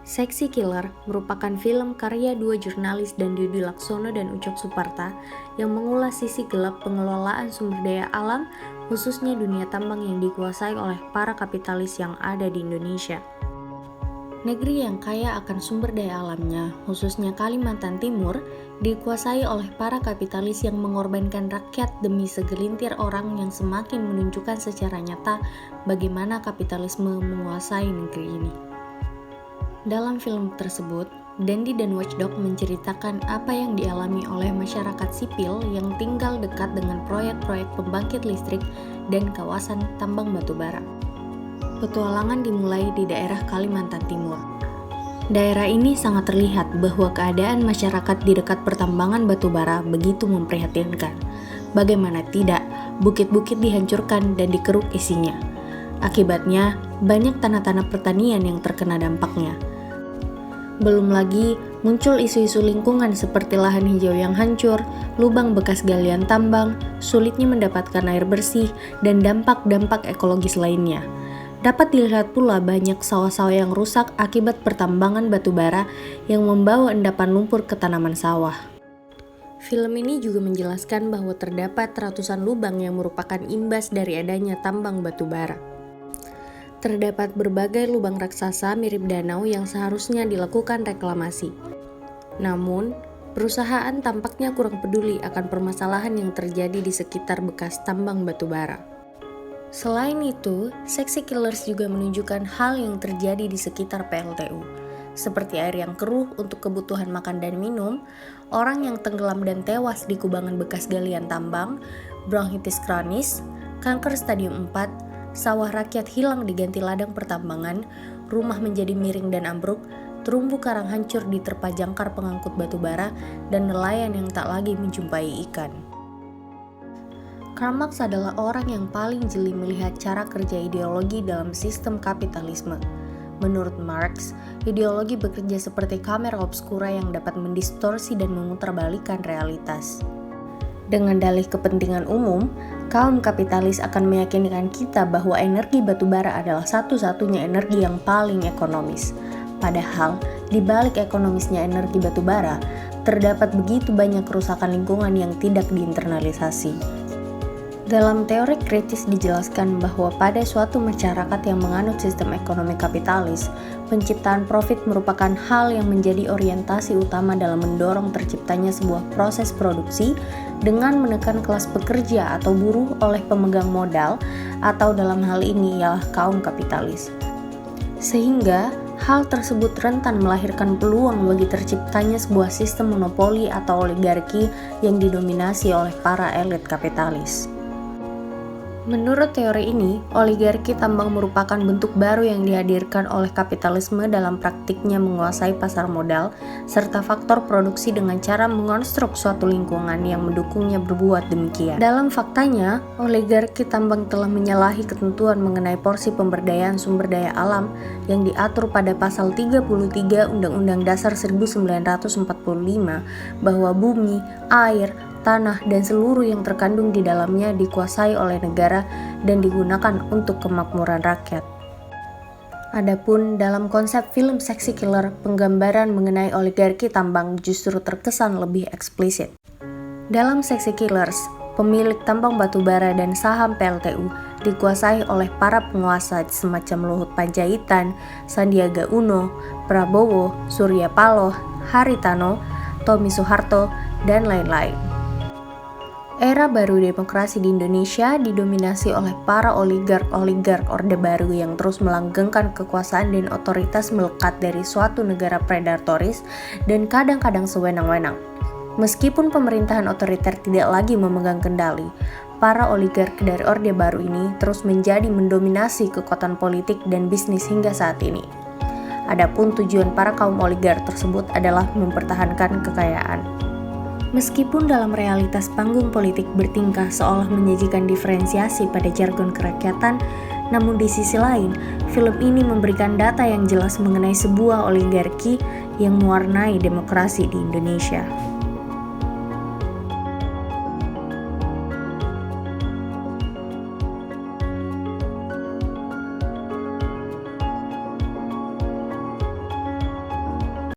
Seksi Killer merupakan film karya dua jurnalis dan Didi Laksono dan Ucok Suparta yang mengulas sisi gelap pengelolaan sumber daya alam, khususnya dunia tambang yang dikuasai oleh para kapitalis yang ada di Indonesia. Negeri yang kaya akan sumber daya alamnya, khususnya Kalimantan Timur, dikuasai oleh para kapitalis yang mengorbankan rakyat demi segelintir orang yang semakin menunjukkan secara nyata bagaimana kapitalisme menguasai negeri ini. Dalam film tersebut, Dandi dan Watchdog menceritakan apa yang dialami oleh masyarakat sipil yang tinggal dekat dengan proyek-proyek pembangkit listrik dan kawasan tambang batubara. Petualangan dimulai di daerah Kalimantan Timur. Daerah ini sangat terlihat bahwa keadaan masyarakat di dekat pertambangan batubara begitu memprihatinkan. Bagaimana tidak, bukit-bukit dihancurkan dan dikeruk isinya. Akibatnya, banyak tanah-tanah pertanian yang terkena dampaknya. Belum lagi muncul isu-isu lingkungan seperti lahan hijau yang hancur, lubang bekas galian tambang, sulitnya mendapatkan air bersih, dan dampak-dampak ekologis lainnya. Dapat dilihat pula banyak sawah-sawah yang rusak akibat pertambangan batubara yang membawa endapan lumpur ke tanaman sawah. Film ini juga menjelaskan bahwa terdapat ratusan lubang yang merupakan imbas dari adanya tambang batubara. Terdapat berbagai lubang raksasa mirip danau yang seharusnya dilakukan reklamasi. Namun, perusahaan tampaknya kurang peduli akan permasalahan yang terjadi di sekitar bekas tambang batubara. Selain itu, Seksi Killers juga menunjukkan hal yang terjadi di sekitar PLTU, seperti air yang keruh untuk kebutuhan makan dan minum, orang yang tenggelam dan tewas di kubangan bekas galian tambang, bronkitis kronis, kanker stadium 4, sawah rakyat hilang diganti ladang pertambangan, rumah menjadi miring dan ambruk, terumbu karang hancur diterpa jangkar pengangkut batubara, dan nelayan yang tak lagi menjumpai ikan. Karl Marx adalah orang yang paling jeli melihat cara kerja ideologi dalam sistem kapitalisme. Menurut Marx, ideologi bekerja seperti kamera obskura yang dapat mendistorsi dan memutarbalikkan realitas. Dengan dalih kepentingan umum, kaum kapitalis akan meyakinkan kita bahwa energi batubara adalah satu-satunya energi yang paling ekonomis. Padahal, di balik ekonomisnya energi batubara, terdapat begitu banyak kerusakan lingkungan yang tidak diinternalisasi. Dalam teori kritis dijelaskan bahwa pada suatu masyarakat yang menganut sistem ekonomi kapitalis, penciptaan profit merupakan hal yang menjadi orientasi utama dalam mendorong terciptanya sebuah proses produksi dengan menekan kelas pekerja atau buruh oleh pemegang modal atau dalam hal ini ialah kaum kapitalis. Sehingga hal tersebut rentan melahirkan peluang bagi terciptanya sebuah sistem monopoli atau oligarki yang didominasi oleh para elit kapitalis. Menurut teori ini, oligarki tambang merupakan bentuk baru yang dihadirkan oleh kapitalisme dalam praktiknya menguasai pasar modal, serta faktor produksi dengan cara mengonstruk suatu lingkungan yang mendukungnya berbuat demikian. Dalam faktanya, oligarki tambang telah menyalahi ketentuan mengenai porsi pemberdayaan sumber daya alam yang diatur pada pasal 33 Undang-Undang Dasar 1945 bahwa bumi, air, tanah, dan seluruh yang terkandung di dalamnya dikuasai oleh negara dan digunakan untuk kemakmuran rakyat. Adapun dalam konsep film Seksi Killer, penggambaran mengenai oligarki tambang justru terkesan lebih eksplisit. Dalam Seksi Killers, pemilik tambang batubara dan saham PLTU dikuasai oleh para penguasa semacam Luhut Panjaitan, Sandiaga Uno, Prabowo, Surya Paloh, Haritano, Tommy Soeharto, dan lain-lain. Era baru demokrasi di Indonesia didominasi oleh para oligark Orde Baru yang terus melanggengkan kekuasaan dan otoritas melekat dari suatu negara predatoris dan kadang-kadang sewenang-wenang. Meskipun pemerintahan otoriter tidak lagi memegang kendali, para oligark dari Orde Baru ini terus menjadi mendominasi kekuatan politik dan bisnis hingga saat ini. Adapun tujuan para kaum oligark tersebut adalah mempertahankan kekayaan. Meskipun dalam realitas panggung politik bertingkah seolah menyajikan diferensiasi pada jargon kerakyatan, namun di sisi lain, film ini memberikan data yang jelas mengenai sebuah oligarki yang mewarnai demokrasi di Indonesia.